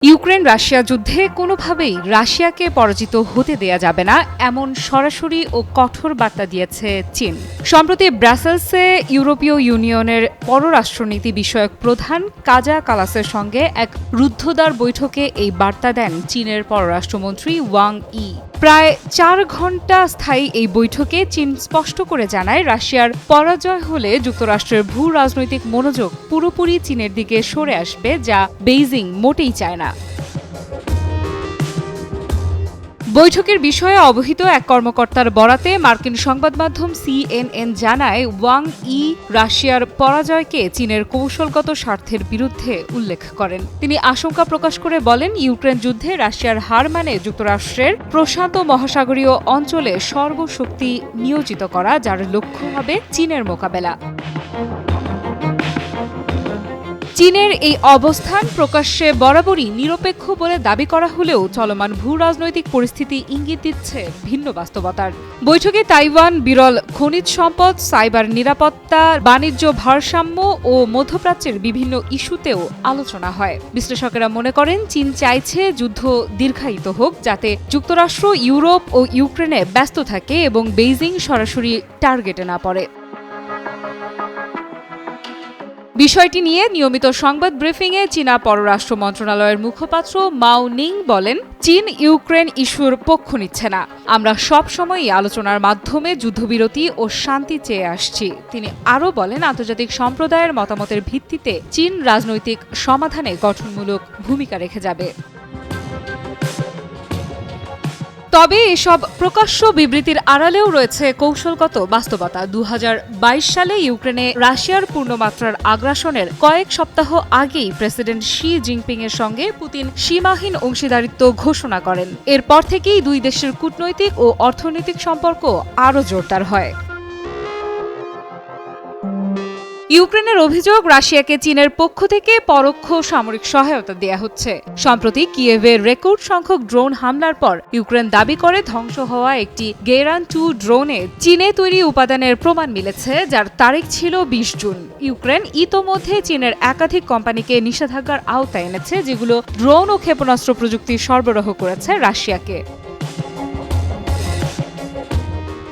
Ukraine Russia যুদ্ধে কোনোভাবেই রাশিয়াকে পরাজিত হতে দেয়া যাবে না, এমন সরাসরি ও কঠোর বার্তা দিয়েছে চীন। সম্প্রতি ব্রাসেলসে ইউরোপীয় ইউনিয়নের পররাষ্ট্রনীতি বিষয়ক প্রধান কাজা কালাসের সঙ্গে এক রুদ্ধদ্বার বৈঠকে এই বার্তা দেন চীনের পররাষ্ট্রমন্ত্রী ওয়াং ই। প্রায় ৪ ঘণ্টা স্থায়ী এই বৈঠকে চীন স্পষ্ট করে জানায়, রাশিয়ার পরাজয় হলে যুক্তরাষ্ট্রের ভূ রাজনৈতিক মনোযোগ পুরোপুরি চীনের দিকে সরে আসবে, যা বেইজিং মোটেই চায় না। বৈঠকের বিষয়ে অবহিত এক কর্মকর্তার বরাতে মার্কিন সংবাদ মাধ্যম CNN জানায়, ওয়াং ই রাশিয়ার পরাজয়কে চীনের কৌশলগত স্বার্থের বিরুদ্ধে উল্লেখ করেন। তিনি আশঙ্কা প্রকাশ করে বলেন, ইউক্রেন যুদ্ধে রাশিয়ার হার মানে যুক্তরাষ্ট্রের প্রশান্ত মহাসাগরীয় অঞ্চলে সর্বশক্তি নিয়োজিত করা, যার লক্ষ্য হবে চীনের মোকাবেলা। চীনের এই অবস্থান প্রকাশ্যে বরাবরই নিরপেক্ষ বলে দাবি করা হলেও চলমান ভূ রাজনৈতিক পরিস্থিতি ইঙ্গিত দিচ্ছে ভিন্ন বাস্তবতার। বৈঠকে তাইওয়ান, বিরল খনিজ সম্পদ, সাইবার নিরাপত্তা, বাণিজ্য ভারসাম্য ও মধ্যপ্রাচ্যের বিভিন্ন ইস্যুতেও আলোচনা হয়। বিশ্লেষকেরা মনে করেন, চীন চাইছে যুদ্ধ দীর্ঘায়িত হোক, যাতে যুক্তরাষ্ট্র ইউরোপ ও ইউক্রেনে ব্যস্ত থাকে এবং বেইজিং সরাসরি টার্গেটে না পড়ে। বিষয়টি নিয়ে নিয়মিত সংবাদ ব্রিফিংয়ে চীনা পররাষ্ট্র মন্ত্রণালয়ের মুখপাত্র মাও নিং বলেন, চীন ইউক্রেন ইস্যুর পক্ষ নিচ্ছে না। আমরা সবসময়ই আলোচনার মাধ্যমে যুদ্ধবিরতি ও শান্তি চেয়ে আসছি। তিনি আরও বলেন, আন্তর্জাতিক সম্প্রদায়ের মতামতের ভিত্তিতে চীন রাজনৈতিক সমাধানে গঠনমূলক ভূমিকা রেখে যাবে। তবে এসব প্রকাশ্য বিবৃতির আড়ালেও রয়েছে কৌশলগত বাস্তবতা। ২০২২ সালে ইউক্রেনে রাশিয়ার পূর্ণমাত্রার আগ্রাসনের কয়েক সপ্তাহ আগেই প্রেসিডেন্ট শি জিনপিং এর সঙ্গে পুতিন সীমাহীন অংশীদারিত্ব ঘোষণা করেন। এরপর থেকেই দুই দেশের কূটনৈতিক ও অর্থনৈতিক সম্পর্ক আরও জোরদার হয়। ইউক্রেনের অভিযোগ, রাশিয়াকে চীনের পক্ষ থেকে পরোক্ষ সামরিক সহায়তা দেয়া হচ্ছে। সম্প্রতি কিয়েভের রেকর্ড সংখ্যক ড্রোন হামলার পর ইউক্রেন দাবি করে ধ্বংস হওয়া একটি গেরান-2 ড্রোনে চীনে তৈরি উপাদানের প্রমাণ মিলেছে, যার তারিখ ছিল ২০ জুন। ইউক্রেন ইতোমধ্যে চীনের একাধিক কোম্পানিকে নিষেধাজ্ঞার আওতায় এনেছে, যেগুলো ড্রোন ও ক্ষেপণাস্ত্র প্রযুক্তি সরবরাহ করেছে রাশিয়াকে।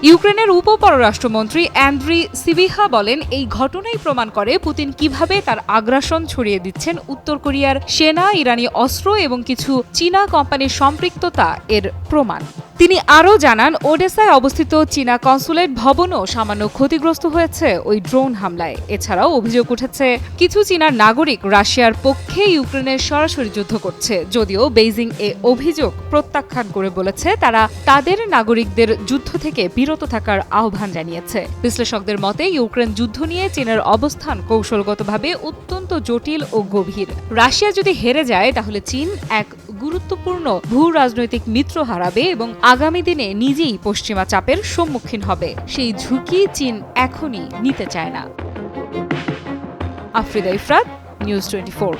ইউক্রেনের উপপররাষ্ট্রমন্ত্রী অ্যান্দ্রি সিবিহা বলেন, এই ঘটনাই প্রমাণ করে পুতিন কিভাবে তার আগ্রাসন ছড়িয়ে দিচ্ছেন উত্তর কোরিয়ার সেনা, ইরানি অস্ত্র এবং কিছু চীনা কোম্পানির সম্পৃক্ততা এর প্রমাণ। তিনি আরও জানান, ওডেসায় অবস্থিত চীনা কনসুলেট ভবনও সামান্য ক্ষতিগ্রস্ত হয়েছে ওই ড্রোন হামলায়। এছাড়াও অভিযোগ উঠেছে, কিছু চীনা নাগরিক রাশিয়ার পক্ষে ইউক্রেনের সরাসরি যুদ্ধ করছে, যদিও বেইজিং এ অভিযোগ প্রত্যাখ্যান করে বলেছে তারা তাদের নাগরিকদের যুদ্ধ থেকে বিরত থাকার আহ্বান জানিয়েছে। বিশ্লেষকদের মতে, ইউক্রেন যুদ্ধ নিয়ে চীনের অবস্থান কৌশলগতভাবে অত্যন্ত জটিল ও গভীর। রাশিয়া যদি হেরে যায়, তাহলে চীন এক গুরুত্বপূর্ণ ভূ রাজনৈতিক মিত্র হারাবে এবং আগামী দিনে নিজেই পশ্চিমা চাপের সম্মুখীন হবে। সেই ঝুঁকি চীন এখনই নিতে চায় না। আফ্রিদা ইফরাত, নিউজ 24।